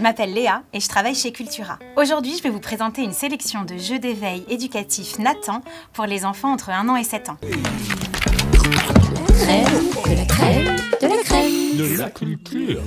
Je m'appelle Léa et je travaille chez Cultura. Aujourd'hui, je vais vous présenter une sélection de jeux d'éveil éducatifs Nathan pour les enfants entre 1 an et 7 ans. Crème, de la crème, de la crème. De la culture.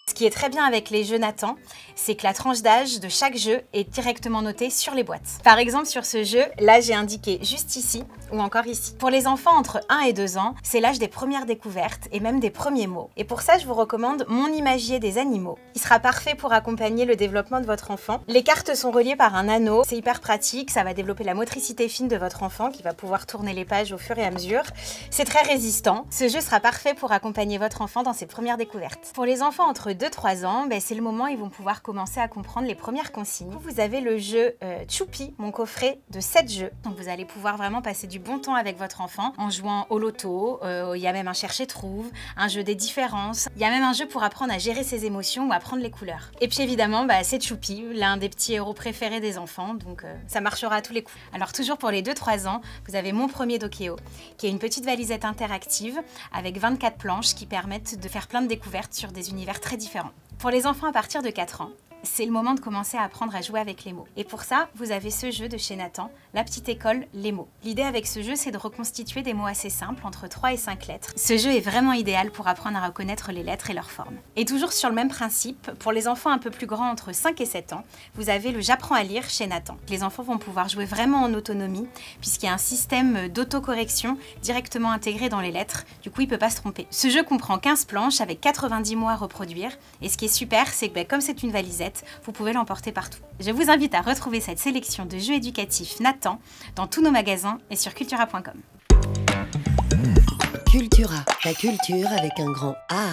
Ce qui est très bien avec les jeux Nathan, c'est que la tranche d'âge de chaque jeu est directement notée sur les boîtes. Par exemple, sur ce jeu, là j'ai indiqué juste ici ou encore ici. Pour les enfants entre 1 et 2 ans, c'est l'âge des premières découvertes et même des premiers mots. Et pour ça, je vous recommande Mon imagier des animaux. Il sera parfait pour accompagner le développement de votre enfant. Les cartes sont reliées par un anneau, c'est hyper pratique, ça va développer la motricité fine de votre enfant qui va pouvoir tourner les pages au fur et à mesure. C'est très résistant. Ce jeu sera parfait pour accompagner votre enfant dans ses premières découvertes. Pour les enfants entre 2-3 ans, c'est le moment où ils vont pouvoir commencer à comprendre les premières consignes. Vous avez le jeu Choupi, mon coffret de 7 jeux. Donc vous allez pouvoir vraiment passer du bon temps avec votre enfant en jouant au loto. Il y a même un chercher-trouve, un jeu des différences. Il y a même un jeu pour apprendre à gérer ses émotions ou apprendre les couleurs. Et puis évidemment, c'est Choupi, l'un des petits héros préférés des enfants. Donc ça marchera à tous les coups. Alors toujours pour les 2-3 ans, vous avez Mon premier Dokéo, qui est une petite valisette interactive avec 24 planches qui permettent de faire plein de découvertes sur des univers très différents. Pour les enfants à partir de 4 ans, c'est le moment de commencer à apprendre à jouer avec les mots. Et pour ça, vous avez ce jeu de chez Nathan, La petite école, les mots. L'idée avec ce jeu, c'est de reconstituer des mots assez simples, entre 3 et 5 lettres. Ce jeu est vraiment idéal pour apprendre à reconnaître les lettres et leurs formes. Et toujours sur le même principe, pour les enfants un peu plus grands, entre 5 et 7 ans, vous avez le J'apprends à lire chez Nathan. Les enfants vont pouvoir jouer vraiment en autonomie, puisqu'il y a un système d'autocorrection directement intégré dans les lettres. Du coup, il ne peut pas se tromper. Ce jeu comprend 15 planches avec 90 mots à reproduire. Et ce qui est super, c'est que comme c'est une valisette, vous pouvez l'emporter partout. Je vous invite à retrouver cette sélection de jeux éducatifs Nathan dans tous nos magasins et sur cultura.com. Cultura, la culture avec un grand A.